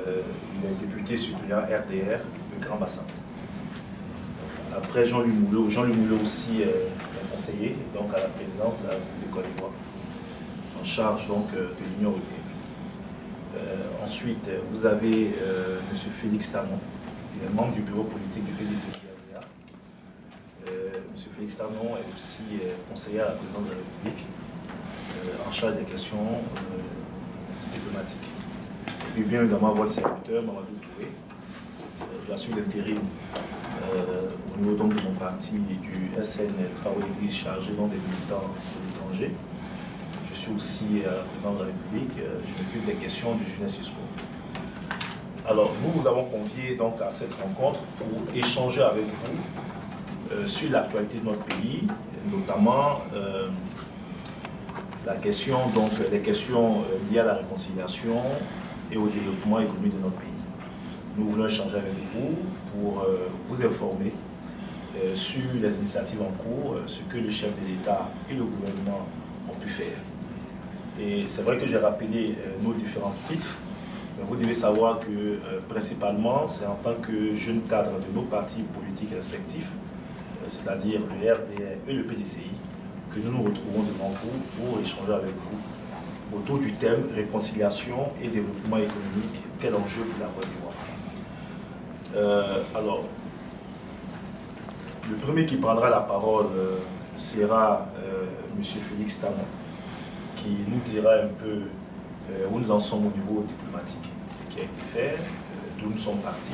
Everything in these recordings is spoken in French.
il est député suppléant RDR de Grand Bassin. Après Jean-Louis Moulot aussi est conseiller donc à la présidence de la République de Côte d'Ivoire, en charge donc de l'Union européenne. Ensuite, vous avez M. Félix Tanon, qui est membre du bureau politique du PDC-RDA. M. Félix Tanon est aussi conseiller à la présidence de la République, en charge des questions diplomatiques. Et puis bien évidemment, votre serviteur, Mamadou Touré, j'assure l'intérim au niveau donc de mon parti du SN Travaux d'église chargé donc des militants de l'étranger. Je suis aussi à la présidence de la République, je m'occupe des questions de jeunesse et sport. Alors, nous vous avons convié donc à cette rencontre pour échanger avec vous sur l'actualité de notre pays, notamment la question, donc, les questions liées à la réconciliation et au développement économique de notre pays. Nous voulons échanger avec vous pour vous informer sur les initiatives en cours, ce que le chef de l'État et le gouvernement ont pu faire. Et c'est vrai que j'ai rappelé nos différents titres, mais vous devez savoir que principalement, c'est en tant que jeune cadre de nos partis politiques respectifs, c'est-à-dire le RDR et le PDCI, que nous nous retrouvons devant vous pour échanger avec vous autour du thème réconciliation et développement économique, quel enjeu pour la Côte d'Ivoire. Alors, le premier qui prendra la parole sera M. Félix Tanon, qui nous dira un peu où nous en sommes au niveau diplomatique, ce qui a été fait, d'où nous sommes partis.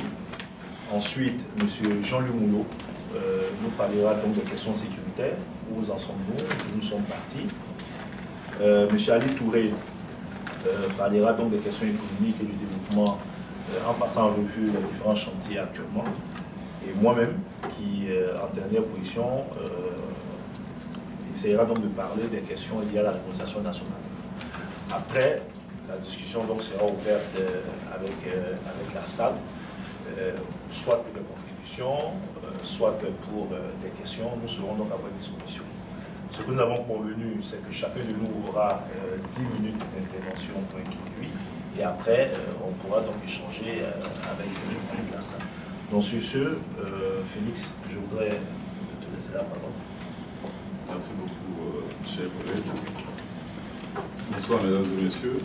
Ensuite, M. Jean-Louis Moulot nous parlera donc des questions sécuritaires, où nous en sommes-nous, d'où nous sommes partis. M. Ali Touré parlera donc des questions économiques et du développement en passant en revue les différents chantiers actuellement. Et moi-même, qui en dernière position, essayera donc de parler des questions liées à la réconciliation nationale. Après, la discussion donc sera ouverte avec la salle, soit pour des contributions, soit pour des questions. Nous serons donc à votre disposition. Ce que nous avons convenu, c'est que chacun de nous aura 10 minutes d'intervention pour introduire, et après, on pourra donc échanger avec la salle. Donc sur ce, Félix, je voudrais te laisser la parole. Merci beaucoup, chers collègues. Bonsoir, mesdames et messieurs.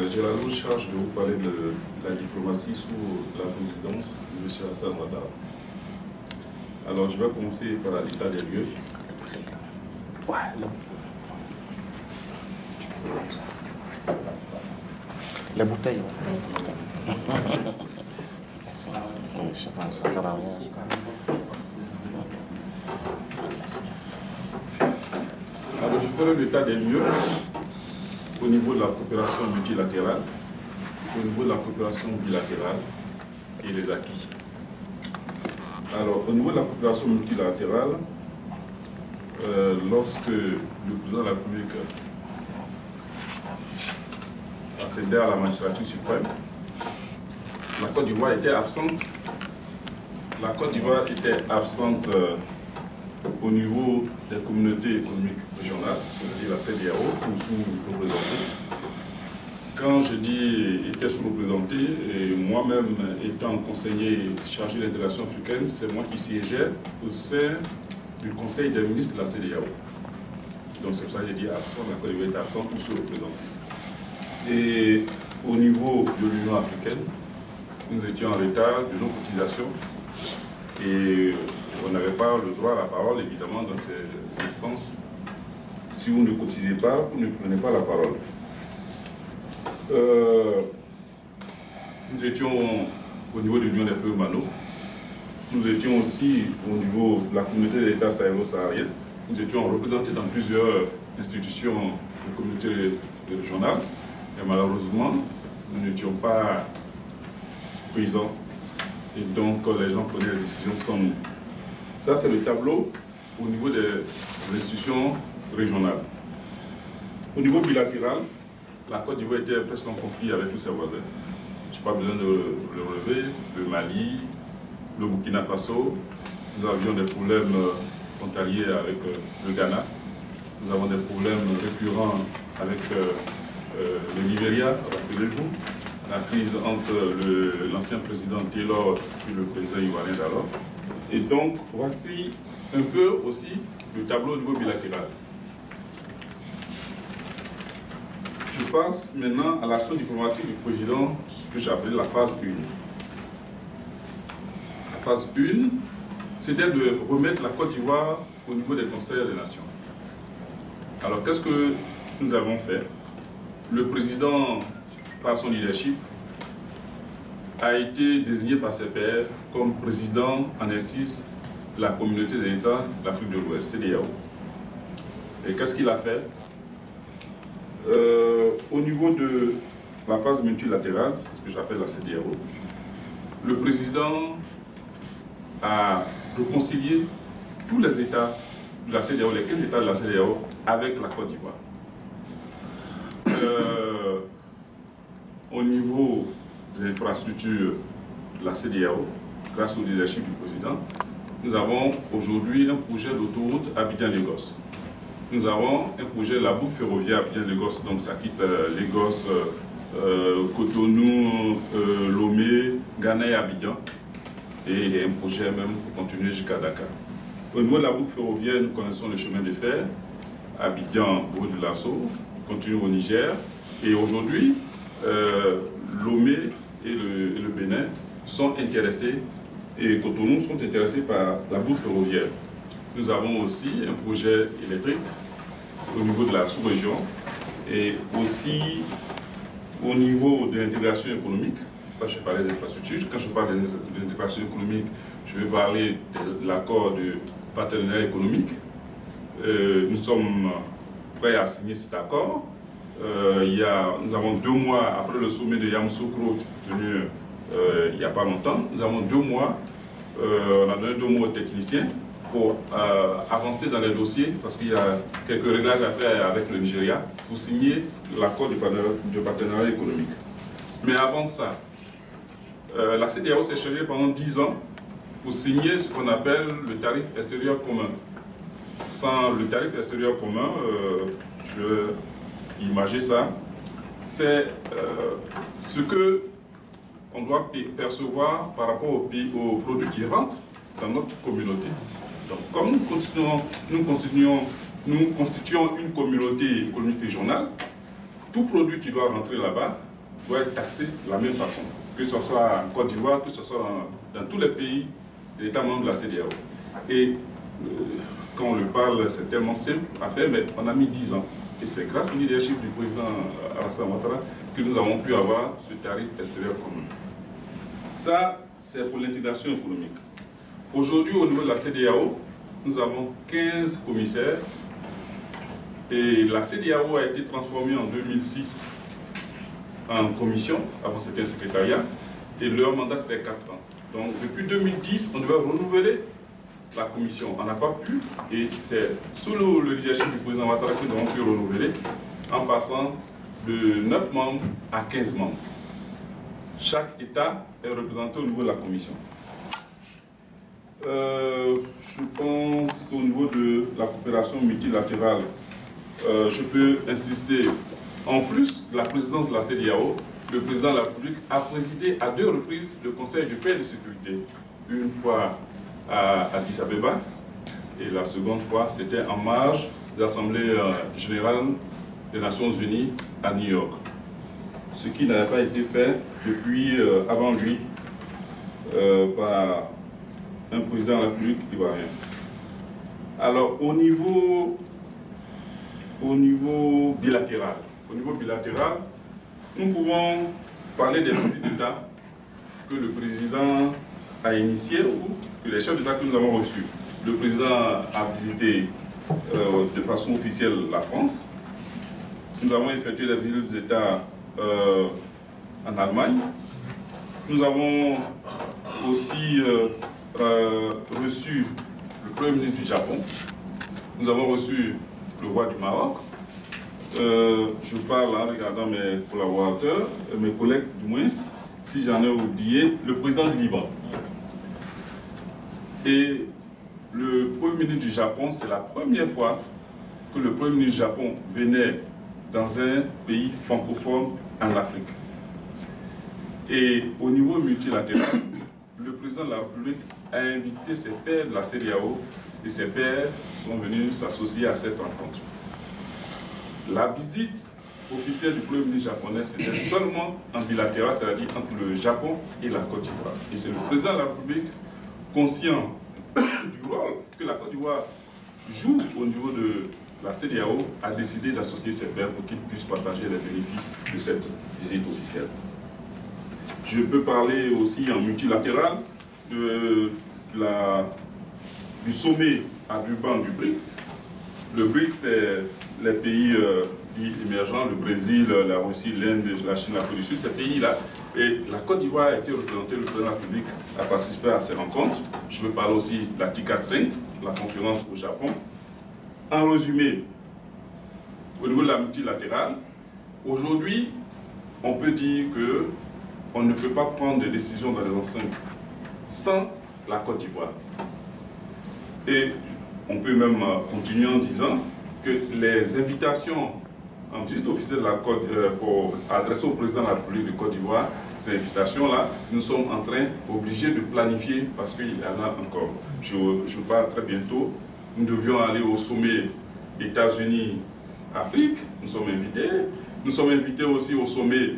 J'ai la lourde charge de vous parler de la diplomatie sous la présidence de M. Hassan Ouattara. Alors, je vais commencer par l'état des lieux. Ouais, non. La bouteille. Je pense que ça sert à rien. Alors, je ferai l'état des lieux au niveau de la coopération multilatérale, au niveau de la coopération bilatérale et les acquis. Alors, au niveau de la coopération multilatérale, lorsque le président de la République accédait à la magistrature suprême, la Côte d'Ivoire était absente. La Côte d'Ivoire était absente au niveau des communautés économiques régionales, c'est-à-dire la CEDEAO, ou sous-représentée. Quand je dis était sous-représenté, et moi-même étant conseiller chargé de l'intégration africaine, c'est moi qui siégeais au sein du Conseil des ministres de la CEDEAO. Donc c'est pour ça que j'ai dit absent, la Côte d'Ivoire était absente ou sous-représentée. Et au niveau de l'Union africaine, nous étions en retard de nos cotisations et on n'avait pas le droit à la parole, évidemment, dans ces instances. Si vous ne cotisez pas, vous ne prenez pas la parole. Nous étions au niveau de l'Union des Frères Mano. Nous étions aussi au niveau de la communauté des États sahélo-sahariens. Nous étions représentés dans plusieurs institutions de communauté régionale. Et malheureusement, nous n'étions pas présents. Et donc, les gens prenaient les décisions sans nous. Ça, c'est le tableau au niveau des institutions régionales. Au niveau bilatéral, la Côte d'Ivoire était presque en conflit avec tous ses voisins. Je n'ai pas besoin de le relever. Le Mali, le Burkina Faso, nous avions des problèmes frontaliers avec le Ghana. Nous avons des problèmes récurrents avec le Nigeria, rappelez-vous, la crise entre l'ancien président Taylor et le président ivoirien d'alors. Et donc, voici un peu aussi le tableau au niveau bilatéral. Je passe maintenant à l'action diplomatique du président, ce que j'ai appelé la phase 1. La phase 1, c'était de remettre la Côte d'Ivoire au niveau des conseils des nations. Alors, qu'est-ce que nous avons fait? Le président, par son leadership, a été désigné par ses pairs comme président en exercice de la communauté des États de l'Afrique de l'Ouest, CEDEAO. Et qu'est-ce qu'il a fait? Au niveau de la phase multilatérale, c'est ce que j'appelle la CEDEAO, le président a réconcilié tous les États de la CEDEAO, les 15 États de la CEDEAO, avec la Côte d'Ivoire. Au niveau des infrastructures de la CEDEAO, grâce au leadership du président, nous avons aujourd'hui un projet d'autoroute Abidjan-Lagos. Nous avons un projet de la boucle ferroviaire Abidjan-Lagos, donc ça quitte Lagos, Cotonou, Lomé, Ghana et Abidjan. Et il y a un projet même pour continuer jusqu'à Dakar. Au niveau de la boucle ferroviaire, nous connaissons le chemin de fer, Abidjan, Bourg-de-Lasso, continue au Niger. Et aujourd'hui, Lomé et le Bénin sont intéressés, et Cotonou sont intéressés par la boucle ferroviaire. Nous avons aussi un projet électrique au niveau de la sous-région et aussi au niveau de l'intégration économique. Ça, je parlais des infrastructures. Quand je parle de l'intégration économique, je vais parler de l'accord de partenariat économique. Nous sommes prêts à signer cet accord. Nous avons 2 mois après le sommet de Yamoussoukro tenu il n'y a pas longtemps. Nous avons 2 mois, on a donné 2 mois aux techniciens pour avancer dans les dossiers parce qu'il y a quelques réglages à faire avec le Nigeria pour signer l'accord de partenariat économique. Mais avant ça, la CEDEAO s'est chargée pendant 10 ans pour signer ce qu'on appelle le tarif extérieur commun. Sans le tarif extérieur commun, je vais imager ça, c'est ce que on doit percevoir par rapport aux produits qui rentrent dans notre communauté. Donc, comme nous constituons une communauté économique régionale, tout produit qui doit rentrer là-bas doit être taxé de la même façon, que ce soit en Côte d'Ivoire, que ce soit dans tous les pays des États membres de la CEDEAO. Et quand on le parle, c'est tellement simple à faire, mais on a mis 10 ans. Et c'est grâce au leadership du président Alassane Ouattara que nous avons pu avoir ce tarif extérieur commun. Ça, c'est pour l'intégration économique. Aujourd'hui, au niveau de la CEDEAO, nous avons 15 commissaires. Et la CEDEAO a été transformée en 2006 en commission, avant c'était un secrétariat, et leur mandat c'était 4 ans. Donc depuis 2010, on devait renouveler la commission. On n'a pas pu, et c'est sous le leadership du président Ouattara que nous avons pu renouveler, en passant de 9 membres à 15 membres. Chaque État est représenté au niveau de la commission. Je pense qu'au niveau de la coopération multilatérale, je peux insister, en plus de la présidence de la CEDEAO, le président de la République a présidé à 2 reprises le Conseil de paix et de sécurité. Une fois à Addis Abeba et la seconde fois c'était en marge de l'Assemblée générale des Nations Unies à New York. Ce qui n'avait pas été fait depuis avant lui par un président de la République ivoirien. Alors au niveau bilatéral, nous pouvons parler des visites d'État que le président a initiées ou que les chefs d'État que nous avons reçus. Le président a visité de façon officielle la France. Nous avons effectué des visites d'État en Allemagne. Nous avons aussi reçu le Premier ministre du Japon. Nous avons reçu le roi du Maroc. Je parle en regardant mes collaborateurs, mes collègues du moins, si j'en ai oublié, le président du Liban. Et le Premier ministre du Japon, c'est la première fois que le Premier ministre du Japon venait dans un pays francophone en Afrique. Et au niveau multilatéral, le président de la République a invité ses pairs de la CEDEAO et ses pairs sont venus s'associer à cette rencontre. La visite officielle du Premier ministre japonais, c'était seulement en bilatéral, c'est-à-dire entre le Japon et la Côte d'Ivoire. Et c'est le président de la République, conscient du rôle que la Côte d'Ivoire joue au niveau de la CEDEAO, a décidé d'associer ses pairs pour qu'ils puissent partager les bénéfices de cette visite officielle. Je peux parler aussi en multilatéral du sommet à Durban du BRIC. Le BRIC, c'est les pays dits émergents, le Brésil, la Russie, l'Inde, la Chine, l'Afrique du Sud, ces pays-là. Et la Côte d'Ivoire a été représentée, le président de la République a participé à ces rencontres. Je veux parler aussi de la TICAD 5, la conférence au Japon. En résumé, au niveau de la multilatérale, aujourd'hui, on peut dire qu'on ne peut pas prendre des décisions dans les enceintes sans la Côte d'Ivoire. Et on peut même continuer en disant que les invitations en visite officielle de la Côte pour adresser au président de la République de Côte d'Ivoire, ces invitations-là, nous sommes en train obligés de planifier parce qu'il y en a encore. Je parle très bientôt. Nous devions aller au sommet États-Unis-Afrique, nous sommes invités. Nous sommes invités aussi au sommet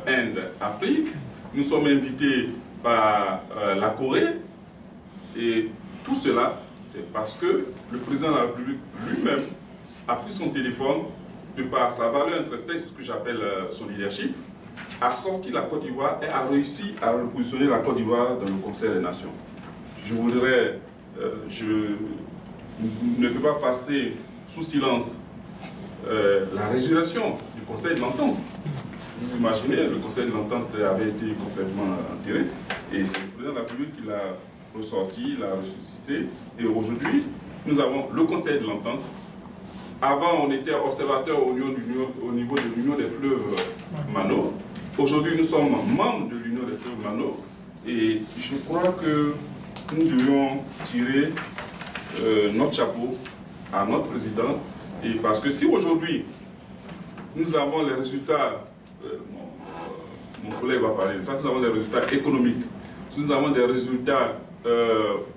Inde-Afrique. Nous sommes invités par la Corée. Et tout cela, c'est parce que le président de la République lui-même a pris son téléphone, de par sa valeur intrinsèque, ce que j'appelle son leadership, a sorti la Côte d'Ivoire et a réussi à repositionner la Côte d'Ivoire dans le Conseil des Nations. Je voudrais, je ne peux pas passer sous silence la résolution du Conseil de l'Entente. Vous imaginez, le Conseil de l'Entente avait été complètement enterré et c'est le président de la République qui l'a ressorti, l'a ressuscité. Et aujourd'hui, nous avons le Conseil de l'Entente. Avant, on était observateur au niveau de l'Union des fleuves Mano. Aujourd'hui, nous sommes membres de l'Union des fleuves Mano. Et je crois que nous devions tirer notre chapeau à notre président. Et parce que si aujourd'hui, nous avons les résultats, mon collègue va parler de ça, nous avons des résultats économiques, si nous avons des résultats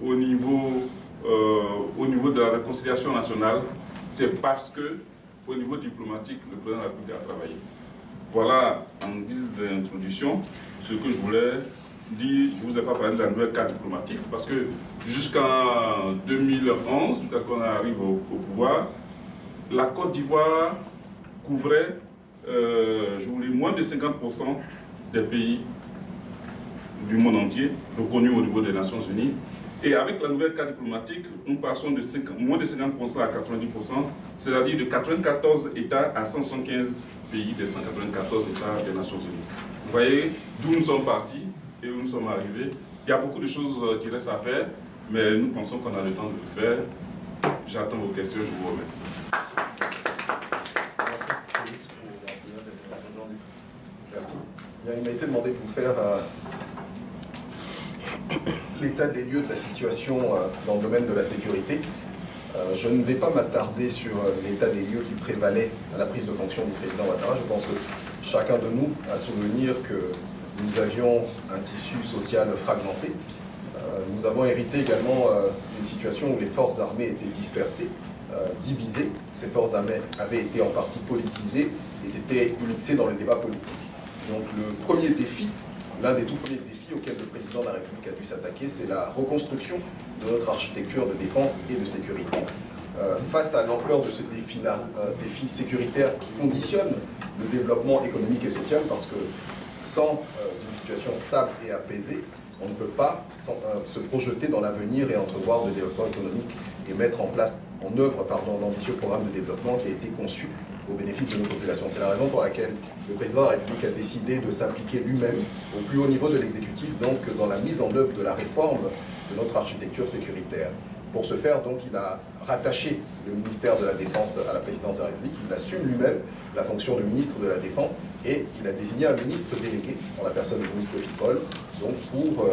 au niveau de la réconciliation nationale, c'est parce que, au niveau diplomatique, le président de la République a travaillé. Voilà, en guise d'introduction, ce que je voulais dire. Je ne vous ai pas parlé de la nouvelle carte diplomatique, parce que jusqu'en 2011, jusqu'à ce qu'on arrive au pouvoir, la Côte d'Ivoire couvrait, je vous dis, moins de 50% des pays du monde entier, reconnus au niveau des Nations Unies. Et avec la nouvelle carte diplomatique, nous passons de moins de 50% à 90%, c'est-à-dire de 94 États à 175 pays des 194 États des Nations Unies. Vous voyez d'où nous sommes partis et où nous sommes arrivés. Il y a beaucoup de choses qui restent à faire, mais nous pensons qu'on a le temps de le faire. J'attends vos questions, je vous remercie. Merci. Bien, il m'a été demandé de vous faire l'état des lieux de la situation dans le domaine de la sécurité. Je ne vais pas m'attarder sur l'état des lieux qui prévalait à la prise de fonction du président Ouattara. Je pense que chacun de nous a souvenir que nous avions un tissu social fragmenté. Nous avons hérité également d'une situation où les forces armées étaient dispersées, divisées. Ces forces armées avaient été en partie politisées et s'étaient immixées dans le débat politique. Donc le premier défi, l'un des tout premiers défis auxquels le président de la République a dû s'attaquer, c'est la reconstruction de notre architecture de défense et de sécurité. Face à l'ampleur de ce défi-là, défi sécuritaire qui conditionne le développement économique et social, parce que sans une situation stable et apaisée, on ne peut pas se projeter dans l'avenir et entrevoir de développement économique et mettre en œuvre l'ambitieux programme de développement qui a été conçu au bénéfice de nos populations. C'est la raison pour laquelle le président de la République a décidé de s'impliquer lui-même au plus haut niveau de l'exécutif, donc dans la mise en œuvre de la réforme de notre architecture sécuritaire. Pour ce faire, donc, il a rattaché le ministère de la Défense à la présidence de la République, il assume lui-même la fonction de ministre de la Défense et il a désigné un ministre délégué, en la personne du ministre Ficole, donc pour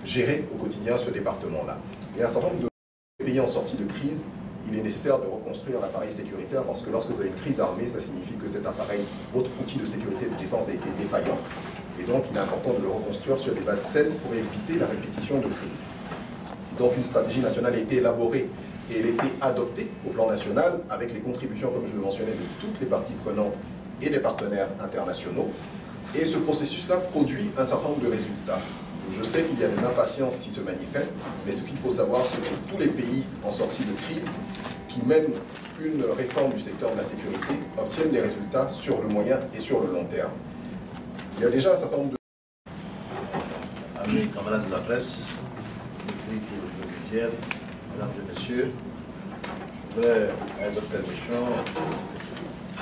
gérer au quotidien ce département-là. Il y a un certain nombre de pays en sortie de crise, il est nécessaire de reconstruire l'appareil sécuritaire parce que lorsque vous avez une crise armée, ça signifie que cet appareil, votre outil de sécurité et de défense a été défaillant. Et donc, il est important de le reconstruire sur des bases saines pour éviter la répétition de crises. Donc, une stratégie nationale a été élaborée et elle a été adoptée au plan national avec les contributions, comme je le mentionnais, de toutes les parties prenantes et des partenaires internationaux. Et ce processus-là produit un certain nombre de résultats. Je sais qu'il y a des impatiences qui se manifestent, mais ce qu'il faut savoir, c'est que tous les pays en sortie de crise qui mènent une réforme du secteur de la sécurité obtiennent des résultats sur le moyen et sur le long terme. Il y a déjà un certain nombre de... Amis, camarades de la presse, autorités audiovisuelles, mesdames et messieurs, je voudrais, avec votre permission,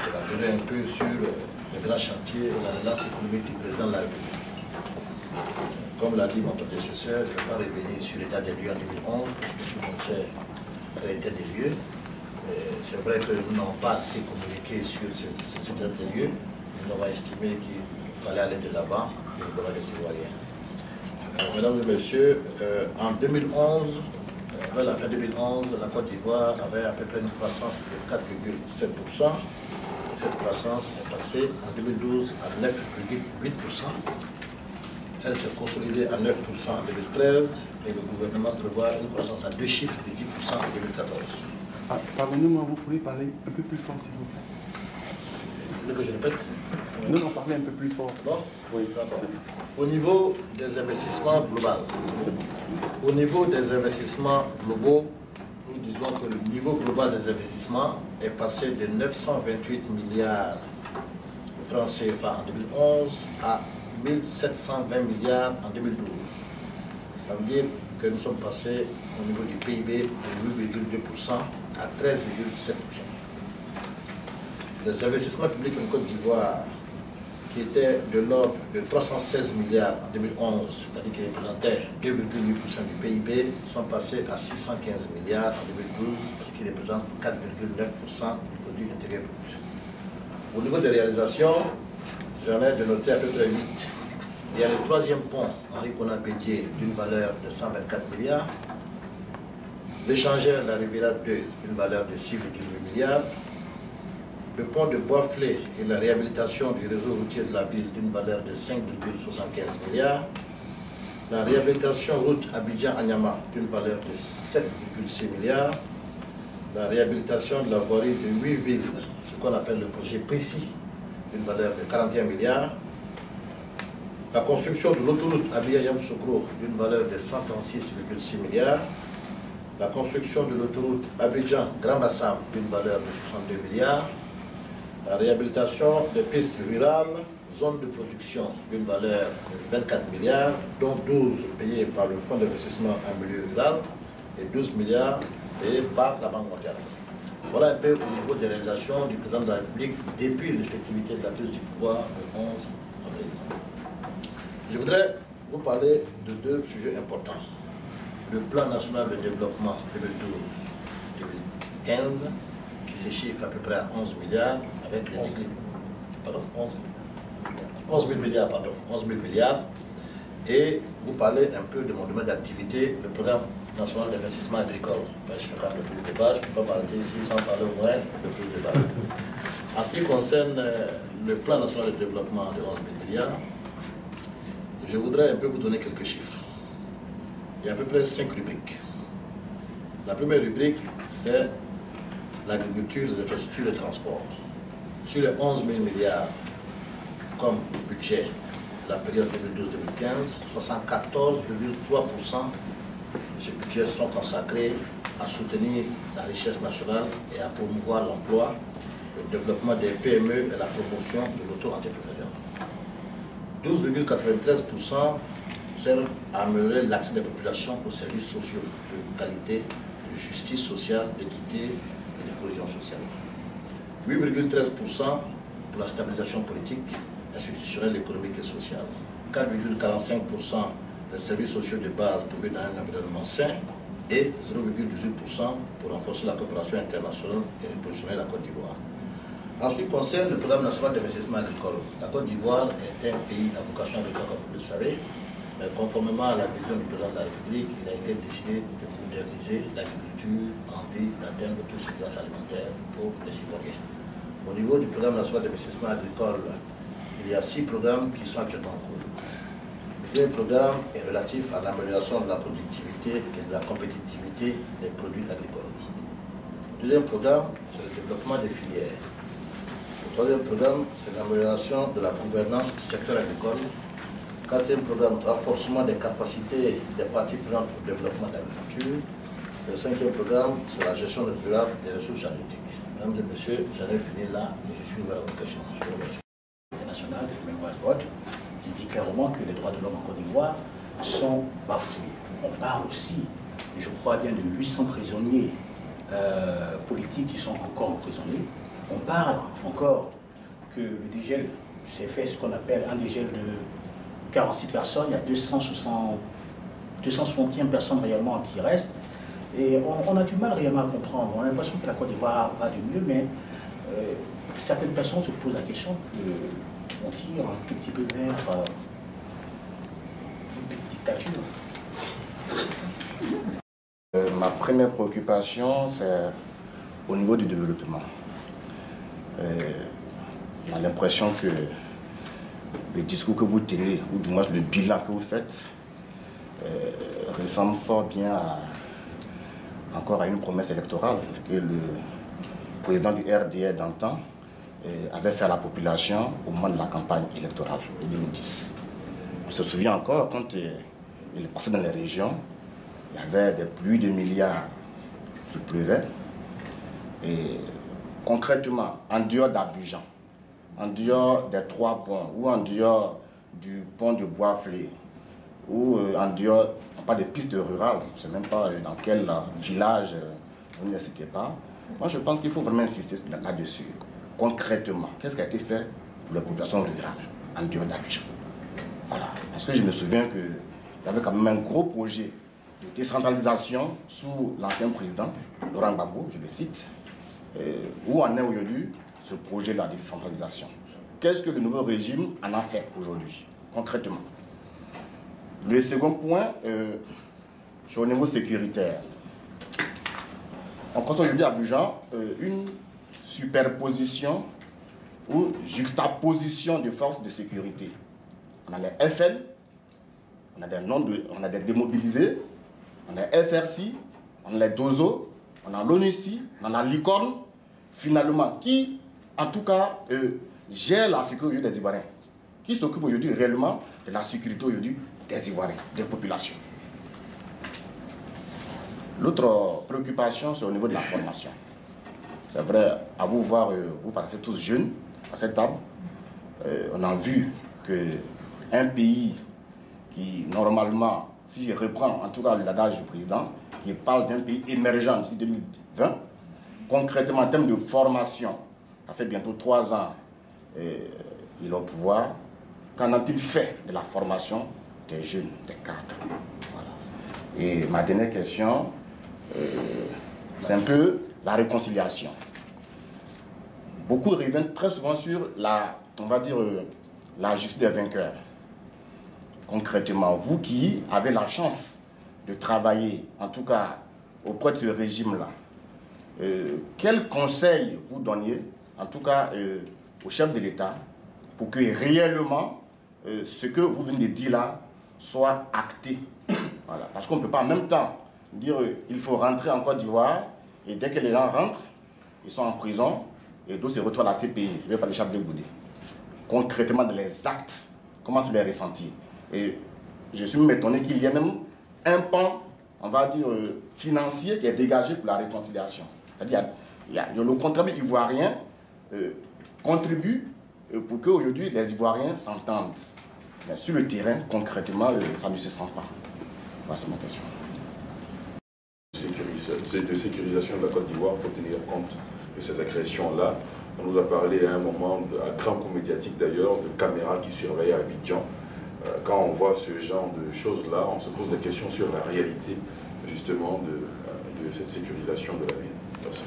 élaborer un peu sur le grand chantier et la relance économique du président de la République. Comme l'a dit mon prédécesseur, je ne vais pas revenir sur l'état des lieux en 2011, parce que tout le monde sait l'état des lieux. C'est vrai que nous n'avons pas assez communiqué sur cet état des lieux. Nous avons estimé qu'il fallait aller de l'avant pour le droit des Ivoiriens. Mesdames et messieurs, en 2011, vers la fin 2011, la Côte d'Ivoire avait à peu près une croissance de 4,7%. Cette croissance est passée en 2012 à 9,8%. Elle s'est consolidée à 9% en 2013 et le gouvernement prévoit une croissance à 2 chiffres de 10% en 2014. Pardonnez-moi, vous pouvez parler un peu plus fort, s'il vous plaît. Vous voulez que je répète? Non, parlez un peu plus fort. Bon? Oui, d'accord. Au niveau des investissements globaux, au niveau des investissements globaux, nous disons que le niveau global des investissements est passé de 928 milliards de francs CFA en 2011 à 1720 milliards en 2012. Ça veut dire que nous sommes passés au niveau du PIB de 8,2% à 13,7%. Les investissements publics en Côte d'Ivoire, qui étaient de l'ordre de 316 milliards en 2011, c'est-à-dire qui représentaient 2,8% du PIB, sont passés à 615 milliards en 2012, ce qui représente 4,9% du produit intérieur brut. Au niveau des réalisations, j'en ai de noter à peu près 8. Il y a le troisième pont, Henri Konan-Bédié, d'une valeur de 124 milliards. L'échangeur, la Riviera 2, d'une valeur de 6,8 milliards. Le pont de Bois-Flé et la réhabilitation du réseau routier de la ville, d'une valeur de 5,75 milliards. La réhabilitation route Abidjan-Anyama, d'une valeur de 7,6 milliards. La réhabilitation de la voirie de 8 villes, ce qu'on appelle le projet précis, d'une valeur de 41 milliards. La construction de l'autoroute Abidjan-Yamoussoukro d'une valeur de 136,6 milliards. La construction de l'autoroute Abidjan-Grand Bassam d'une valeur de 62 milliards. La réhabilitation des pistes rurales, zones de production d'une valeur de 24 milliards, dont 12 payés par le Fonds d'investissement en milieu rural et 12 milliards payés par la Banque mondiale. Voilà un peu au niveau des réalisations du président de la République depuis l'effectivité de la prise du pouvoir le 11 avril. Je voudrais vous parler de deux sujets importants. Le plan national de développement 2012-2015, qui se chiffre à peu près à 11 milliards, avec les déclins. Pardon 11 000 milliards, pardon. 11 000 milliards. Et vous parlez un peu de mon domaine d'activité, le programme national d'investissement agricole. Ben, je ne fais pas le plus de débat, je ne peux pas m'arrêter ici sans parler au moins de plus de débat. En ce qui concerne le plan national de développement de 11 000 milliards, je voudrais un peu vous donner quelques chiffres. Il y a à peu près 5 rubriques. La première rubrique, c'est l'agriculture, les infrastructures et les transports. Sur les 11 000 milliards comme budget de la période 2012-2015, 74,3% de ce budget sont consacrés à soutenir la richesse nationale et à promouvoir l'emploi, le développement des PME et la promotion de l'auto-entrepreneuriat. 12,93% servent à améliorer l'accès des populations aux services sociaux de qualité, de justice sociale, d'équité et de cohésion sociale. 8,13% pour la stabilisation politique, institutionnelle, économique et sociale. 4,45% des services sociaux de base pourvus dans un environnement sain et 0,18% pour renforcer la coopération internationale et repositionner la Côte d'Ivoire. En ce qui concerne le programme national d'investissement agricole, la Côte d'Ivoire est un pays à vocation agricole, comme vous le savez. Mais conformément à la vision du président de la République, il a été décidé de moderniser l'agriculture en vue d'atteindre l'autosuffisance alimentaire pour les Ivoiriens. Au niveau du programme national d'investissement agricole, il il y a 6 programmes qui sont actuellement en cours. Le premier programme est relatif à l'amélioration de la productivité et de la compétitivité des produits agricoles. Le deuxième programme, c'est le développement des filières. Le troisième programme, c'est l'amélioration de la gouvernance du secteur agricole. Le quatrième programme, renforcement des capacités des parties prenantes pour le développement de l'agriculture. Le cinquième programme, c'est la gestion durable des ressources halieutiques. Mesdames et messieurs, j'en ai fini là, et je suis ouvert à vos questions. Je vous remercie. International de Human Rights Watch qui dit clairement que les droits de l'homme en Côte d'Ivoire sont bafoués. On parle aussi, je crois bien, de 800 prisonniers politiques qui sont encore emprisonnés. On parle encore que le dégel s'est fait ce qu'on appelle un dégel de 46 personnes. Il y a 261 personnes réellement qui restent. Et on a du mal réellement à comprendre. On a l'impression que la Côte d'Ivoire va du mieux, mais certaines personnes se posent la question qu'on tire un tout petit peu vers une petite dictature. Ma première préoccupation, c'est au niveau du développement. On a l'impression que le discours que vous tenez, ou du moins le bilan que vous faites, ressemble fort bien encore à une promesse électorale que le président du RDA d'antan avait fait à la population au moment de la campagne électorale de 2010. On se souvient encore quand il est passé dans les régions, il y avait des pluies de milliards qui pleuvaient. Et concrètement, en dehors d'Abidjan, en dehors des 3 ponts, ou en dehors du pont de Bois-Flé, ou en dehors, pas des pistes rurales, je ne sais même pas dans quel village vous ne citez pas. Moi, je pense qu'il faut vraiment insister là-dessus. Concrètement, qu'est-ce qui a été fait pour la population rurale en dehors d'Abidjan? Voilà. Parce que je me souviens qu'il y avait quand même un gros projet de décentralisation sous l'ancien président, Laurent Gbagbo, je le cite. Où en est aujourd'hui ce projet-là de décentralisation? Qu'est-ce que le nouveau régime en a fait aujourd'hui, concrètement? Le second point, c'est au niveau sécuritaire. On constate aujourd'hui à Abidjan une superposition ou juxtaposition de forces de sécurité. On a les FN, on a des démobilisés, on a les FRC, on a les DOZO, on a l'ONUCI, on a la Licorne, finalement, qui, en tout cas, gère la sécurité des Ivoiriens, qui s'occupe aujourd'hui réellement de la sécurité aujourd'hui des Ivoiriens, des populations. L'autre préoccupation, c'est au niveau de la formation. C'est vrai, à vous voir, vous paraissez tous jeunes à cette table. On a vu qu'un pays qui, normalement, si je reprends en tout cas l'adage du président, qui parle d'un pays émergent d'ici 2020, concrètement en termes de formation, ça fait bientôt 3 ans, il est au pouvoir. Qu'en a-t-il fait de la formation des jeunes, des cadres? Voilà. Et ma dernière question, c'est un peu la réconciliation. Beaucoup reviennent très souvent sur la, on va dire, la justice des vainqueurs. Concrètement, vous qui avez la chance de travailler, en tout cas auprès de ce régime-là, quel conseil vous donniez, en tout cas au chef de l'État, pour que réellement ce que vous venez de dire là soit acté? Voilà. Parce qu'on ne peut pas en même temps dire qu'il faut rentrer en Côte d'Ivoire et dès que les gens rentrent, ils sont en prison et d'autres se retrouvent à la CPI. Je ne vais pas les chapeler Goudé. Concrètement, dans les actes, comment se les ressentir? Et je suis même étonné qu'il y ait même un pan, on va dire, financier qui est dégagé pour la réconciliation. C'est-à-dire le contribuable ivoirien contribue pour qu'aujourd'hui les Ivoiriens s'entendent. Mais sur le terrain, concrètement, ça ne se sent pas. Voilà, c'est ma question. De sécurisation de la Côte d'Ivoire, il faut tenir compte de ces agressions-là. On nous a parlé à un moment, à grand coup médiatique d'ailleurs, de caméras qui surveillent à Abidjan. Quand on voit ce genre de choses-là, on se pose des questions sur la réalité, justement, de cette sécurisation de la ville. Merci.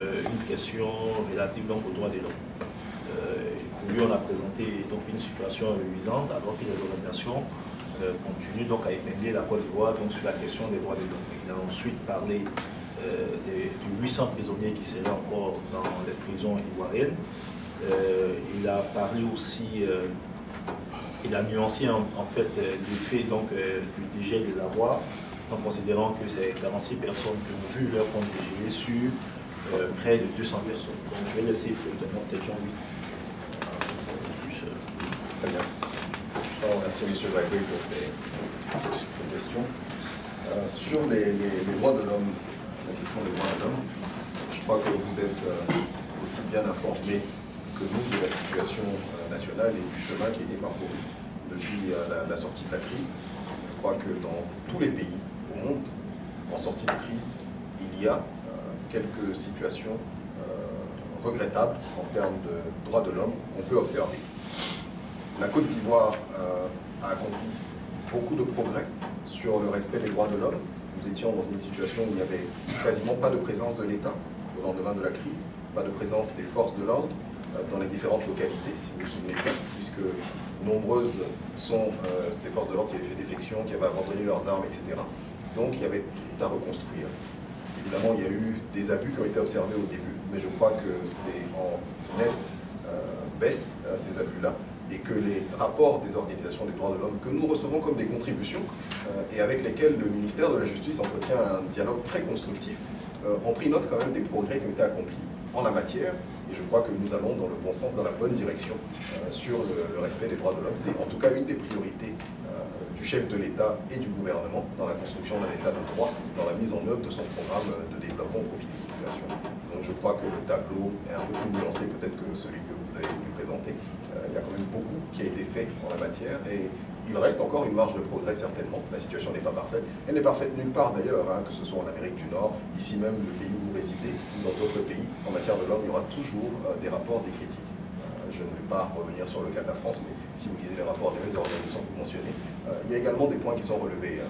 Une question relative donc, aux droits de l'homme. Pour lui, on a présenté donc, une situation reluisante, alors que les organisations continuent donc, à épingler la Côte d'Ivoire sur la question des droits de l'homme. Il a ensuite parlé de 800 prisonniers qui seraient encore dans les prisons ivoiriennes. Il a parlé aussi, il a nuancé en fait l'effet du dégel des avoirs, en considérant que c'est 46 personnes qui ont vu leur compte dégelé sur près de 200 personnes. Donc je vais laisser peut-être Jean-Louis. Très bien. Je remercie M. Bagoué pour ces questions. Sur les droits de l'homme, la question des droits de l'homme, je crois que vous êtes aussi bien informés que nous de la situation nationale et du chemin qui a été parcouru depuis la sortie de la crise. Je crois que dans tous les pays au monde, en sortie de crise, il y a quelques situations regrettables en termes de droits de l'homme qu'on peut observer. La Côte d'Ivoire a accompli beaucoup de progrès sur le respect des droits de l'homme. Nous étions dans une situation où il n'y avait quasiment pas de présence de l'État au lendemain de la crise, pas de présence des forces de l'ordre dans les différentes localités, si vous vous souvenez bien, puisque nombreuses sont ces forces de l'ordre qui avaient fait défection, qui avaient abandonné leurs armes, etc. Donc il y avait tout à reconstruire. Évidemment, il y a eu des abus qui ont été observés au début, mais je crois que c'est en nette baisse, ces abus-là, et que les rapports des organisations des droits de l'homme que nous recevons comme des contributions et avec lesquels le ministère de la Justice entretient un dialogue très constructif, ont pris note quand même des progrès qui ont été accomplis en la matière, et je crois que nous allons dans le bon sens, dans la bonne direction sur le respect des droits de l'homme. C'est en tout cas une des priorités du chef de l'État et du gouvernement dans la construction d'un État de droit, dans la mise en œuvre de son programme de développement au profit des populations. Donc je crois que le tableau est un peu plus nuancé peut-être que celui que vous avez voulu présenter. Il y a quand même beaucoup qui a été fait en la matière et il reste encore une marge de progrès certainement. La situation n'est pas parfaite. Elle n'est parfaite nulle part d'ailleurs, que ce soit en Amérique du Nord, ici même le pays où vous résidez, ou dans d'autres pays. En matière de l'homme, il y aura toujours des rapports, des critiques. Je ne vais pas revenir sur le cas de la France, mais si vous lisez les rapports des mêmes organisations que vous mentionnez, il y a également des points qui sont relevés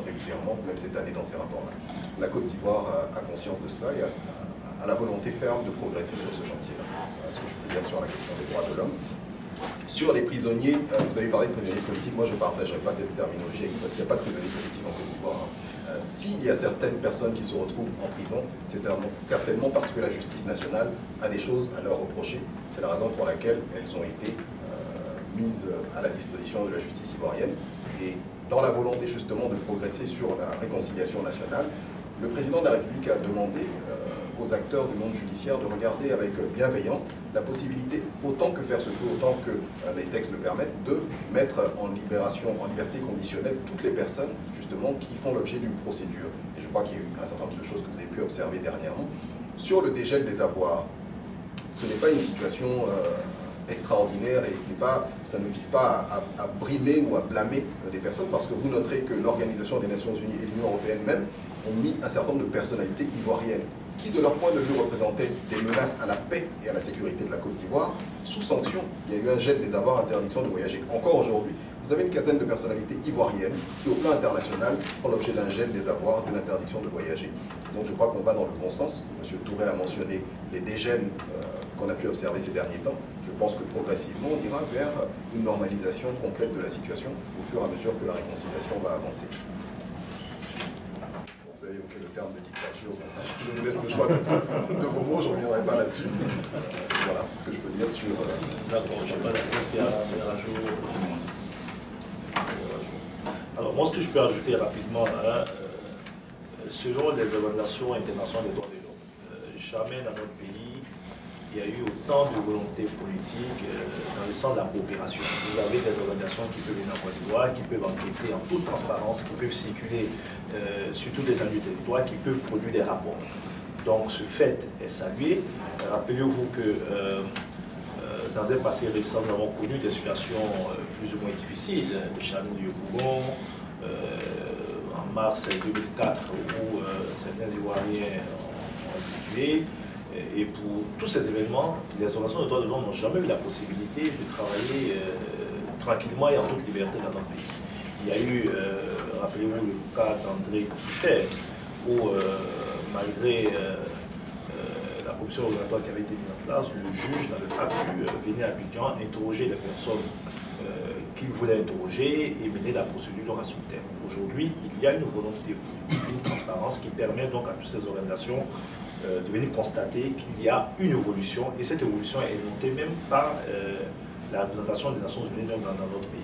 régulièrement, même cette année dans ces rapports-là. La Côte d'Ivoire a conscience de cela et a la volonté ferme de progresser sur ce chantier-là. Ce que je peux dire sur la question des droits de l'homme. Sur les prisonniers, vous avez parlé de prisonniers politiques, moi je ne partagerai pas cette terminologie parce qu'il n'y a pas de prisonniers politiques en Côte d'Ivoire. S'il y a certaines personnes qui se retrouvent en prison, c'est certainement parce que la justice nationale a des choses à leur reprocher. C'est la raison pour laquelle elles ont été mises à la disposition de la justice ivoirienne. Et dans la volonté justement de progresser sur la réconciliation nationale, le président de la République a demandé aux acteurs du monde judiciaire de regarder avec bienveillance la possibilité, autant que faire se peut, autant que les textes le permettent, de mettre en liberté conditionnelle toutes les personnes justement qui font l'objet d'une procédure. Et je crois qu'il y a eu un certain nombre de choses que vous avez pu observer dernièrement. Sur le dégel des avoirs, ce n'est pas une situation extraordinaire et ça ne vise pas à brimer ou à blâmer des personnes, parce que vous noterez que l'Organisation des Nations Unies et l'Union Européenne même ont mis un certain nombre de personnalités ivoiriennes qui, de leur point de vue, représentaient des menaces à la paix et à la sécurité de la Côte d'Ivoire, sous sanction. Il y a eu un gel des avoirs, interdiction de voyager. Encore aujourd'hui, vous avez une quinzaine de personnalités ivoiriennes qui, au plan international, font l'objet d'un gel des avoirs, d'une interdiction de voyager. Donc je crois qu'on va dans le bon sens. M. Touré a mentionné les dégels qu'on a pu observer ces derniers temps. Je pense que progressivement, on ira vers une normalisation complète de la situation au fur et à mesure que la réconciliation va avancer. Vous avez évoqué le terme de dictature, je vous laisse le choix de vos mots, je ne reviendrai pas là-dessus. Voilà ce que je peux dire sur... D'accord, je ne sais pas si à jour. Alors moi, ce que je peux ajouter rapidement, là, selon les organisations internationales des droits de l'homme, jamais dans notre pays, il y a eu autant de volonté politique dans le sens de la coopération. Vous avez des organisations qui peuvent venir en Côte d'Ivoire, qui peuvent enquêter en toute transparence, qui peuvent circuler sur toutes les étendues du territoire, qui peuvent produire des rapports. Donc ce fait est salué. Rappelez-vous que dans un passé récent, nous avons connu des situations plus ou moins difficiles. Le Chanoun du Bougon, en mars 2004, où certains Ivoiriens ont été tués. Et pour tous ces événements, les organisations de droits de l'homme n'ont jamais eu la possibilité de travailler tranquillement et en toute liberté dans notre pays. Il y a eu, rappelez-vous, le cas d'André Kiffet, où malgré la commission rogatoire qui avait été mise en place, le juge n'avait pas pu venir à Abidjan interroger les personnes qu'il voulait interroger et mener la procédure à son terme. Aujourd'hui, il y a une volonté politique, une transparence qui permet donc à toutes ces organisations de venir constater qu'il y a une évolution, et cette évolution est notée même par la représentation des Nations Unies dans notre pays.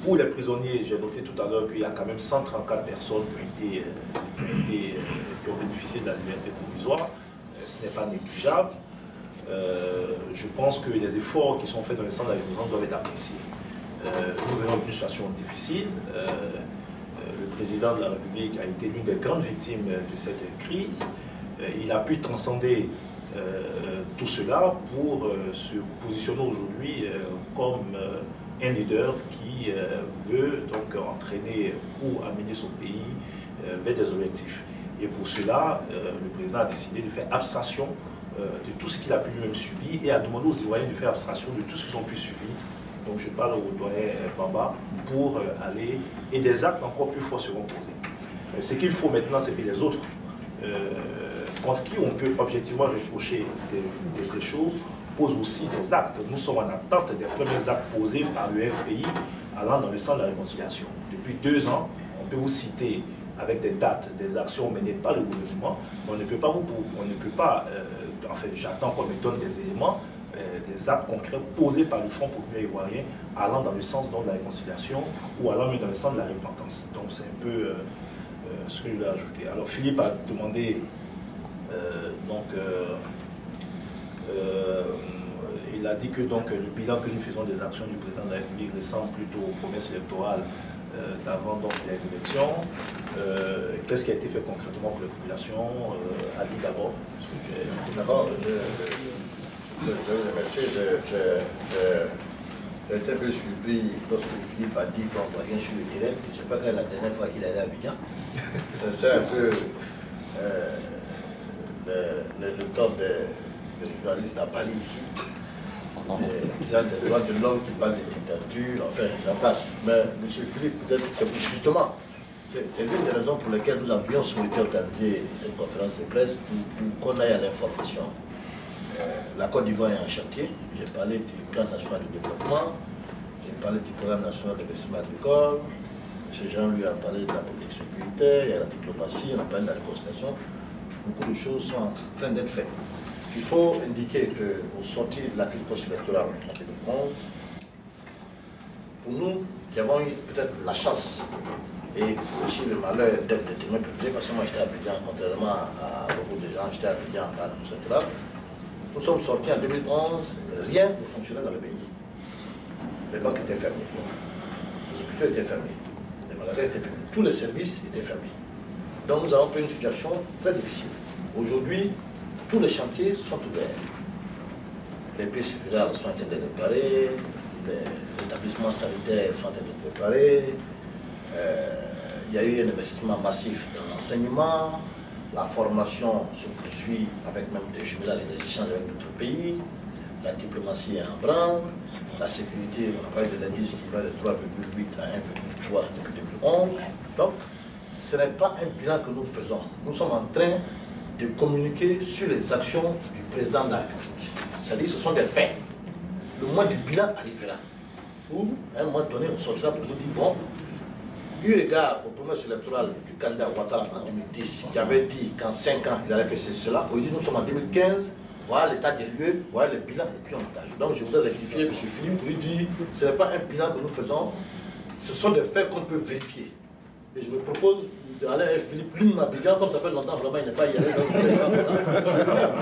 Pour les prisonniers, j'ai noté tout à l'heure qu'il y a quand même 134 personnes qui ont bénéficié de la liberté provisoire. Ce n'est pas négligeable. Je pense que les efforts qui sont faits dans le centre de la prison doivent être appréciés. Nous venons d'une situation difficile. Le président de la République a été l'une des grandes victimes de cette crise. Il a pu transcender tout cela pour se positionner aujourd'hui comme un leader qui veut donc entraîner ou amener son pays vers des objectifs. Et pour cela, le président a décidé de faire abstraction de tout ce qu'il a pu lui-même subir et a demandé aux Ivoiriens de faire abstraction de tout ce qu'ils ont pu subir. Donc je parle au doyen Bamba pour aller, et des actes encore plus forts seront posés. Ce qu'il faut maintenant, c'est que les autres, contre qui on peut objectivement reprocher des choses, posent aussi des actes. Nous sommes en attente des premiers actes posés par le FPI allant dans le sens de la réconciliation. Depuis 2 ans, on peut vous citer avec des dates, des actions menées par le gouvernement, mais on ne peut pas, enfin j'attends qu'on me donne des éléments, des actes concrets posés par le Front populaire ivoirien allant dans le sens de la réconciliation ou allant dans le sens de la repentance. Donc c'est un peu ce que je voulais ajouter. Alors Philippe a demandé, il a dit que donc, le bilan que nous faisons des actions du président de la République ressemble plutôt aux promesses électorales d'avant les élections. Qu'est-ce qui a été fait concrètement pour la population? Ali d'abord. D'abord, je vous remercie. J'ai été un peu surpris lorsque Philippe a dit qu'on ne voit rien sur le terrain. Je ne sais pas quand la dernière fois qu'il allait à Abidjan. C'est un peu le temps des journalistes à Paris ici. Des gens des droits de l'homme qui parlent de dictature, enfin, j'en passe. Mais M. Philippe, peut-être que c'est justement, c'est l'une des raisons pour lesquelles nous avions souhaité organiser cette conférence de presse pour qu'on aille à l'information. La Côte d'Ivoire est en chantier. J'ai parlé du plan national de développement, j'ai parlé du programme national d'investissement agricole, M. Jean lui a parlé de la politique sécuritaire, il y a la diplomatie, on a parlé de la réconciliation. Beaucoup de choses sont en train d'être faites. Il faut indiquer qu'au sortir de la crise post-électorale en 2011, pour nous qui avons eu peut-être la chance et aussi le malheur d'être des témoins privilégiés, parce que moi j'étais à Abidjan, contrairement à beaucoup de gens, j'étais à Abidjan à la crise électorale. Nous sommes sortis en 2011, rien ne fonctionnait dans le pays. Les banques étaient fermées, les hôpitaux étaient fermés, les magasins étaient fermés, tous les services étaient fermés. Donc nous avons pris une situation très difficile. Aujourd'hui, tous les chantiers sont ouverts. Les pistes circulaires sont en train d'être préparées, les établissements sanitaires sont en train d'être préparés, il y a eu un investissement massif dans l'enseignement, la formation se poursuit avec même des jumelages et des échanges avec d'autres pays, la diplomatie est en branle, la sécurité, on a parlé de l'indice qui va de 3,8 à 1,3 depuis 2011. Donc, ce n'est pas un bilan que nous faisons. Nous sommes en train de communiquer sur les actions du président de la République. C'est-à-dire que ce sont des faits. Le mois du bilan arrivera. Ou, à un moment donné, on sortira pour vous dire, bon, eu égard aux promesses électorales du candidat Ouattara en 2010, qui avait dit qu'en 5 ans, il allait faire cela, aujourd'hui nous sommes en 2015, voilà l'état des lieux, voilà le bilan, et puis on engage. Donc je voudrais rectifier M. Philippe pour lui dire, ce n'est pas un bilan que nous faisons, ce sont des faits qu'on peut vérifier. Et je me propose d'aller avec Philippe Lune Abidjan, comme ça fait longtemps, vraiment il n'est pas y allé.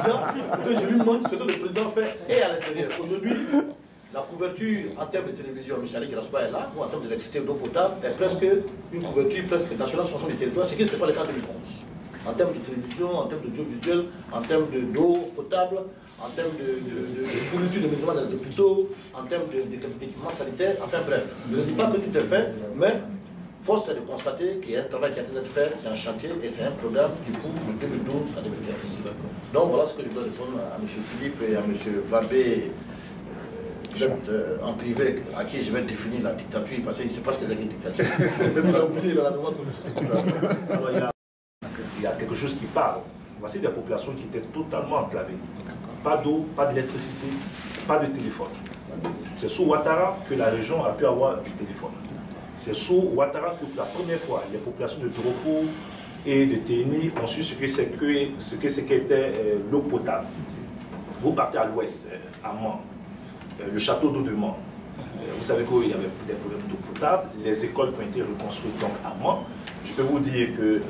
Donc je lui demande ce que le président fait et à l'intérieur. Aujourd'hui, la couverture en termes de télévision, M. Ali Graspa est là, ou en termes d'électricité d'eau potable, est presque une couverture presque nationale sur l'ensemble du territoire, ce qui n'était pas le cas en 2011. En termes de télévision, en termes d'audiovisuel, en termes d'eau potable, en termes de fourniture de médicaments dans les hôpitaux, en termes d'équipements sanitaires, enfin bref. Je ne dis pas que tout est fait, mais force est de constater qu'il y a un travail qui est en train d'être fait, qui est en chantier, et c'est un programme qui couvre de 2012 à 2015. Donc voilà ce que je dois répondre à M. Philippe et à M. Vabé, en privé, à qui je vais définir la dictature, parce qu'il ne sait pas ce que c'est qu'une dictature. Il a oublié la mémoire de il y a quelque chose qui parle. Voici des populations qui étaient totalement enclavées. Pas d'eau, pas d'électricité, pas de téléphone. C'est sous Ouattara que la région a pu avoir du téléphone. C'est sous Ouattara que pour la première fois, les populations de Doropo, et de TNI ont su ce que qu'était l'eau potable. Vous partez à l'ouest, à Mans, le château d'eau de Mans. Vous savez qu'il y avait des problèmes d'eau potable, les écoles qui ont été reconstruites donc à Mans. Je peux vous dire que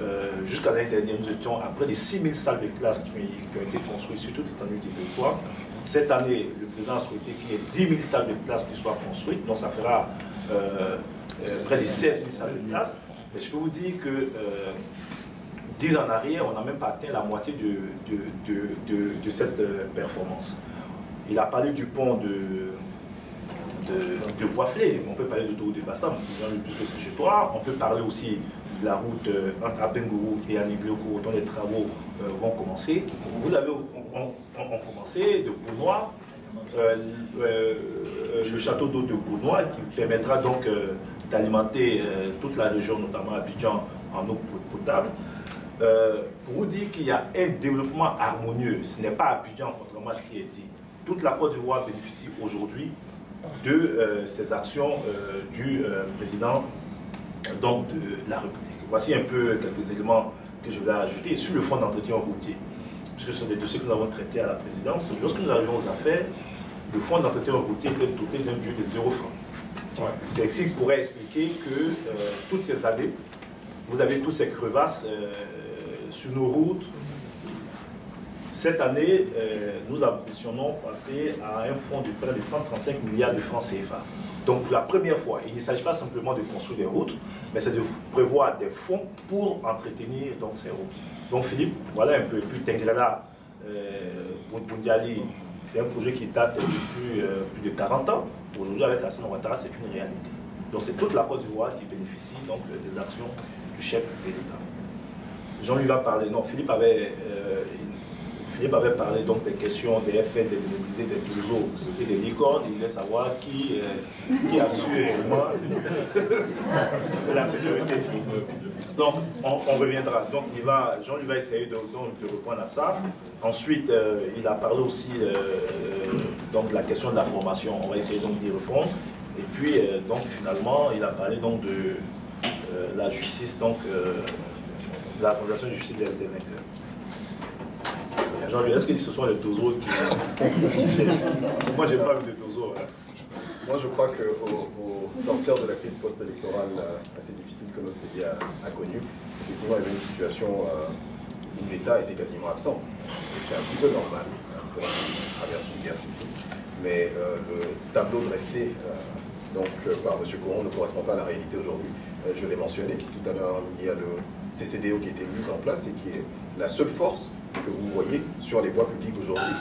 jusqu'à l'année dernière, nous étions à près de 6000 salles de classe qui ont été construites sur toute l'étendue du territoire. Cette année, le président a souhaité qu'il y ait 10 000 salles de classe qui soient construites, donc ça fera près de 16 000 salles de classe. Mais je peux vous dire que 10 ans en arrière, on n'a même pas atteint la moitié de cette performance. Il a parlé du pont de Boisflé, on peut parler de Togo de Bassam, puisque c'est chez toi. On peut parler aussi de la route entre Abengourou et Anibloko, dont les travaux vont commencer. Vous avez commencé de Bounois, le château d'eau de Bounois, qui permettra donc d'alimenter toute la région, notamment Abidjan, en eau potable. Pour vous dire qu'il y a un développement harmonieux, ce n'est pas Abidjan, contrairement à ce qui est dit. Toute la Côte d'Ivoire bénéficie aujourd'hui de ces actions du président donc, de la République. Voici un peu quelques éléments que je vais ajouter sur le fonds d'entretien routier, puisque ce sont des dossiers que nous avons traités à la présidence. Lorsque nous arrivons aux affaires, le fonds d'entretien routier était doté d'un budget de 0 francs. C'est ce qui pourrait expliquer que toutes ces années, vous avez toutes ces crevasses sur nos routes. Cette année, nous ambitionnons passer à un fonds de près de 135 milliards de francs CFA. Donc pour la première fois, il ne s'agit pas simplement de construire des routes, mais c'est de prévoir des fonds pour entretenir donc, ces routes. Donc Philippe, voilà un peu. Et puis Tengrela, Bundiali, c'est un projet qui date depuis plus de 40 ans. Aujourd'hui, avec la Alassane Ouattara, c'est une réalité. Donc c'est toute la Côte d'Ivoire qui bénéficie donc, des actions du chef de l'État. Jean-Louis va parler, non, Philippe avait parlé donc des questions des FN, des démobilisés, des Touzo et des licornes. Il voulait savoir qui assure réellement la sécurité. Donc on reviendra. Donc Jean-Louis va essayer de répondre à ça. Ensuite, il a parlé aussi donc, de la question de la formation. On va essayer donc d'y répondre. Et puis donc finalement, il a parlé donc de la justice, donc la responsabilisation de justice des vainqueurs. Jean-Louis, est-ce que ce sont les Tozo qui... Moi, j'ai pas vu de Tozo. Hein. Moi, je crois qu'au sortir de la crise post-électorale assez difficile que notre pays a connue, effectivement, il y avait une situation où l'État était quasiment absent. Et c'est un petit peu normal pour un pays qui traverse une guerre civile. Mais le tableau dressé par M. Coron ne correspond pas à la réalité aujourd'hui. Je l'ai mentionné tout à l'heure, il y a le CCDO qui a été mis en place et qui est la seule force que vous voyez sur les voies publiques aujourd'hui.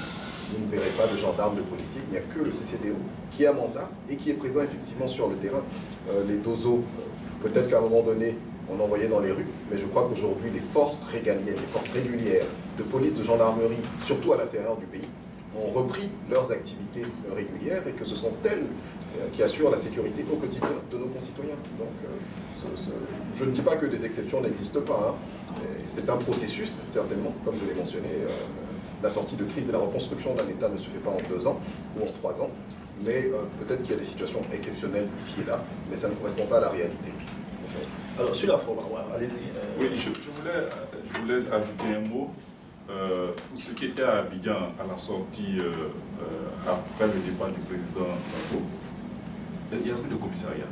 Vous ne verrez pas de gendarmes, de policiers, il n'y a que le CCDO qui a mandat et qui est présent effectivement sur le terrain. Les DOZO, peut-être qu'à un moment donné, on envoyait dans les rues, mais je crois qu'aujourd'hui, les forces régaliennes, les forces régulières de police, de gendarmerie, surtout à l'intérieur du pays, ont repris leurs activités régulières et que ce sont elles qui assurent la sécurité au quotidien de nos concitoyens. Donc, je ne dis pas que des exceptions n'existent pas. Hein. C'est un processus, certainement, comme je l'ai mentionné. La sortie de crise et la reconstruction d'un État ne se fait pas en 2 ans ou en 3 ans. Mais peut-être qu'il y a des situations exceptionnelles ici et là, mais ça ne correspond pas à la réalité. Alors, sur la forme, allez-y. Oui, je voulais ajouter un mot. Pour ce qui était à Abidjan à la sortie, après le départ du président Gbagbo, il n'y a plus de commissariat.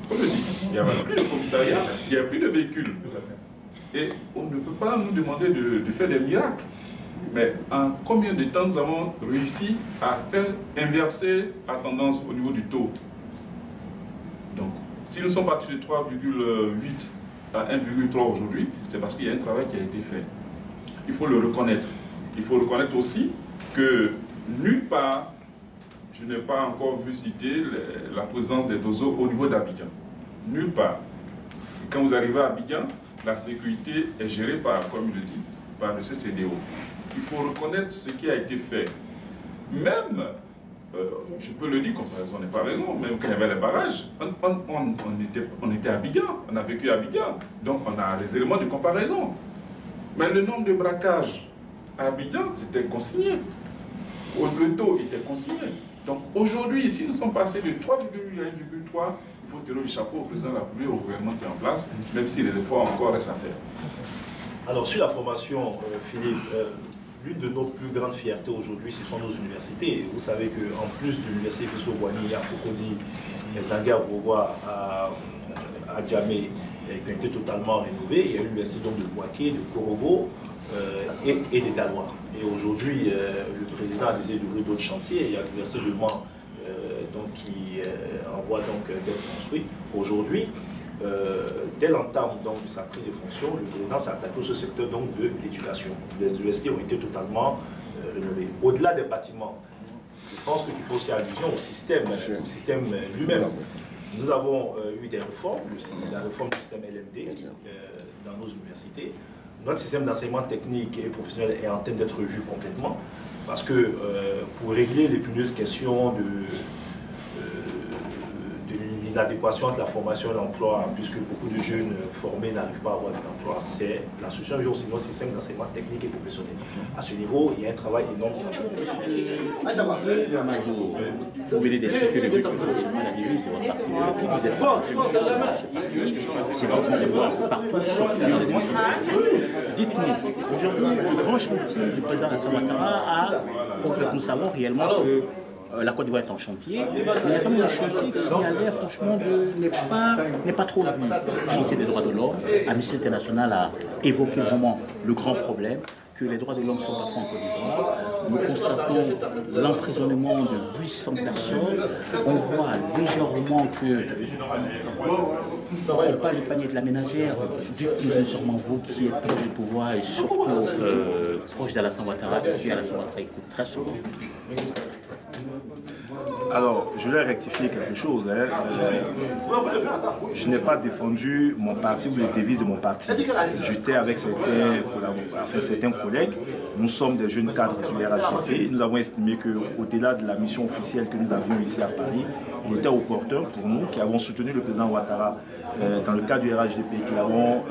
Comme je dis, il n'y a plus de commissariat, il n'y a plus de véhicules. Et on ne peut pas nous demander de faire des miracles. Mais en combien de temps nous avons réussi à faire inverser la tendance au niveau du taux? Donc, si nous sommes partis de 3,8 à 1,3 aujourd'hui, c'est parce qu'il y a un travail qui a été fait. Il faut le reconnaître. Il faut reconnaître aussi que nulle part, je n'ai pas encore vu citer la présence des DOZO au niveau d'Abidjan. Nulle part. Et quand vous arrivez à Abidjan, la sécurité est gérée par, comme il le dit, par le CCDO. Il faut reconnaître ce qui a été fait. Même, je peux le dire, comparaison n'est pas raison, même quand il y avait les barrages, on était à Abidjan, on a vécu à Abidjan, donc on a les éléments de comparaison. Mais le nombre de braquages à Abidjan, c'était consigné. Le taux était consigné. Donc aujourd'hui, si nous sommes passés de 3,8 à 1,3, il faut tirer le chapeau au président de la République, au gouvernement qui est en place, même si les efforts encore restent à faire. Alors sur la formation, Philippe, l'une de nos plus grandes fiertés aujourd'hui, ce sont nos universités. Vous savez qu'en plus de l'université Fisso-Boigny, il y a Cocody, Dangar Bourgois à Djamé, qui a été totalement rénovée. Il y a l'université de Bouaké, de Korobo et des Dalois. Et aujourd'hui, le président a décidé d'ouvrir d'autres chantiers. Il y a l'université de Mans qui envoie d'être construite. Aujourd'hui, dès l'entame de sa prise de fonction, le président s'est attaqué au secteur de l'éducation. Les universités ont été totalement rénovées. Au-delà des bâtiments, je pense que tu fais aussi allusion au système lui-même. Nous avons eu des réformes, la réforme du système LMD dans nos universités. Notre système d'enseignement technique et professionnel est en train d'être revu complètement parce que pour régler l'épineuse question de l'inadéquation entre la formation et l'emploi, puisque beaucoup de jeunes formés n'arrivent pas à avoir un emploi, c'est la solution aussi notre système d'enseignement technique et professionnel. À ce niveau, il y a un travail énorme. Vous venez d'expliquer le but de fonctionnement la devise de votre parti. Vous êtes parti, c'est vraiment de voir partout sur les émissions. Dites-nous, aujourd'hui, le grand chantier du président Alassane Ouattara pour que nous savons réellement que la Côte d'Ivoire est en chantier, mais il y a quand même un chantier qui a l'air franchement n'est pas trop vu. Le chantier des droits de l'homme, Amnesty International a évoqué vraiment le grand problème, que les droits de l'homme sont bafoués en Côte d'Ivoire. Nous constatons l'emprisonnement de 800 personnes. On voit légèrement que on parle du panier de la ménagère, vu que vous êtes sûrement vous qui êtes proche du pouvoir et surtout proche d'Alassane Ouattara, et puis Alassane Ouattara écoute très souvent. Alors, je vais rectifier quelque chose. Je n'ai pas défendu mon parti ou les devises de mon parti. J'étais avec certains collègues. Nous sommes des jeunes cadres du RHDP. Nous avons estimé qu'au-delà de la mission officielle que nous avions ici à Paris, il était opportun pour nous qui avons soutenu le président Ouattara dans le cadre du RHDP, qui l'avons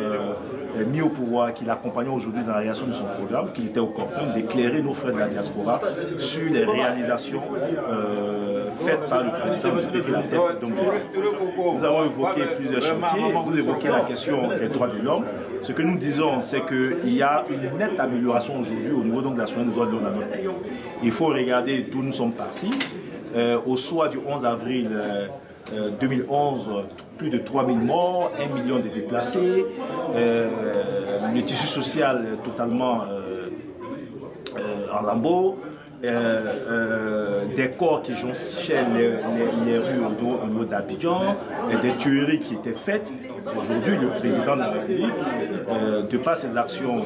mis au pouvoir, qui l'accompagnons aujourd'hui dans la réalisation de son programme, qu'il était opportun d'éclairer nos frères de la diaspora sur les réalisations faites par le président de la tête. Donc, nous avons évoqué plusieurs chantiers, vous évoquez la question des droits de l'homme. Ce que nous disons, c'est qu'il y a une nette amélioration aujourd'hui au niveau de la situation des droits de l'homme dans notre pays. Il faut regarder d'où nous sommes partis. Au soir du 11 avril 2011, plus de 3000 morts, 1 million de déplacés, le tissu social totalement en lambeaux, des corps qui jonchaient les rues au niveau d'Abidjan, des tueries qui étaient faites. Aujourd'hui, le président de la République, de par ses actions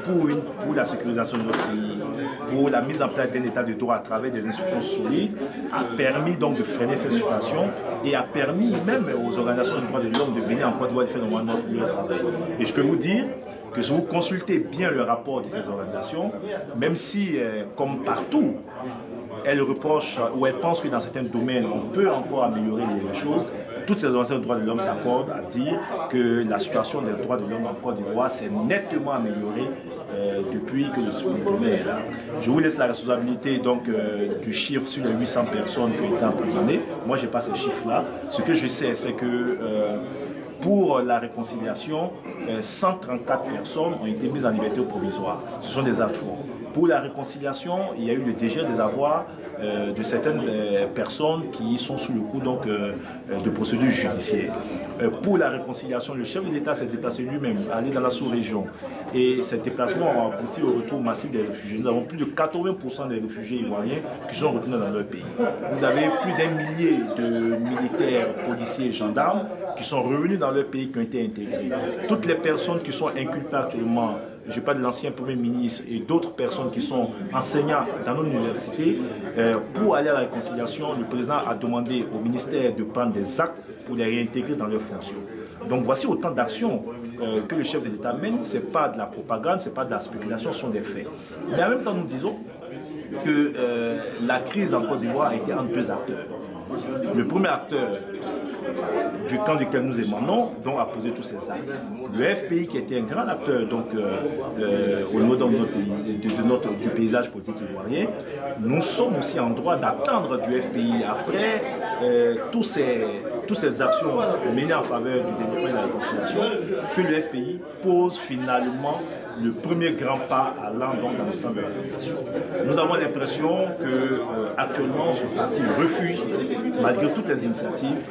pour la sécurisation de notre pays, pour la mise en place d'un état de droit à travers des institutions solides, a permis donc de freiner cette situation et a permis même aux organisations de droits de l'homme de venir en Côte d'Ivoire et faire normalement leur travail. Et je peux vous dire que si vous consultez bien le rapport de ces organisations, même si, comme partout, elles reprochent ou elles pensent que dans certains domaines, on peut encore améliorer les choses, toutes ces organisations de droits de l'homme s'accordent à dire que la situation des droits de l'homme en Côte d'Ivoire s'est nettement améliorée depuis que le président est là. Je vous laisse la responsabilité donc, du chiffre sur les 800 personnes qui ont été emprisonnées. Moi, je n'ai pas ces chiffres-là. Ce que je sais, c'est que pour la réconciliation, 134 personnes ont été mises en liberté provisoire. Ce sont des actes forts. Pour la réconciliation, il y a eu le dégel des avoirs de certaines personnes qui sont sous le coup donc, de procédures judiciaires. Pour la réconciliation, le chef de l'État s'est déplacé lui-même, allé dans la sous-région. Et ces déplacements ont abouti au retour massif des réfugiés. Nous avons plus de 80% des réfugiés ivoiriens qui sont retenus dans leur pays. Vous avez plus d'1 millier de militaires, policiers, gendarmes qui sont revenus dans leur pays, qui ont été intégrés. Toutes les personnes qui sont inculpées actuellement, je parle de l'ancien Premier ministre et d'autres personnes qui sont enseignants dans nos universités, pour aller à la réconciliation, le président a demandé au ministère de prendre des actes pour les réintégrer dans leurs fonctions. Donc voici autant d'actions que le chef de l'État mène. Ce n'est pas de la propagande, ce n'est pas de la spéculation, ce sont des faits. Mais en même temps, nous disons que la crise en Côte d'Ivoire a été en 2 acteurs. Le premier acteur du camp duquel nous émanons, donc a posé tous ces actes. Le FPI qui était un grand acteur donc, au niveau de du paysage politique ivoirien, nous sommes aussi en droit d'attendre du FPI, après tous ces toutes ces actions menées en faveur du développement et de la réconciliation, que le FPI pose finalement le premier grand pas allant donc dans le sens de la réconciliation. Nous avons l'impression que actuellement ce parti refuse, malgré toutes les initiatives,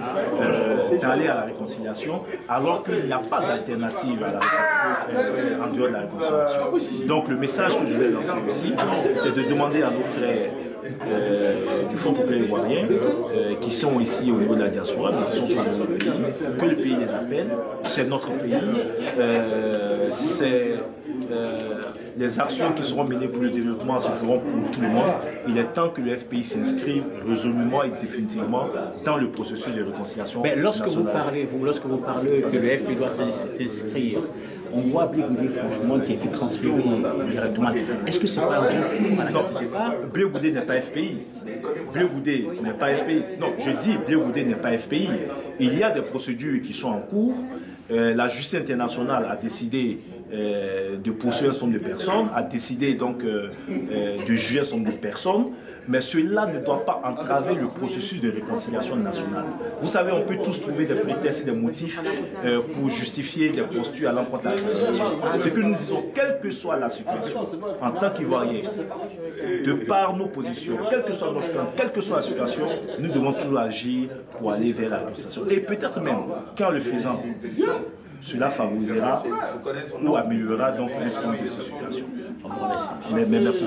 d'aller à la réconciliation, alors qu'il n'y a pas d'alternative à la réconciliation en dehors de la réconciliation. Donc le message que je vais lancer aussi, c'est de demander à nos frères du Front populaire ivoirien qui sont ici au niveau de la diaspora, mais qui sont sur notre pays, que le pays les appelle, c'est notre pays, c'est les actions qui seront menées pour le développement se feront pour tout le monde. Il est temps que le FPI s'inscrive résolument et définitivement dans le processus de réconciliation. Mais lorsque vous parlez que le FPI doit s'inscrire, on voit Blé Goudé franchement qui a été transféré directement. Est-ce que c'est pas un bon coup? Blé Goudé n'est pas FPI. Blé Goudé n'est pas FPI. Non, je dis Blé Goudé n'est pas FPI. Il y a des procédures qui sont en cours. La justice internationale a décidé de poursuivre un certain nombre de personnes, a décidé donc de juger un certain nombre de personnes, mais cela ne doit pas entraver le processus de réconciliation nationale. Vous savez, on peut tous trouver des prétextes et des motifs pour justifier des postures à l'encontre de la réconciliation. Ce que nous disons, quelle que soit la situation, en tant qu'Ivoiriens, de par nos positions, quel que soit notre camp, quelle que soit la situation, nous devons toujours agir pour aller vers la réconciliation. Et peut-être même, qu'en le faisant, cela favorisera ou améliorera donc l'ensemble de ces situations. Mais merci.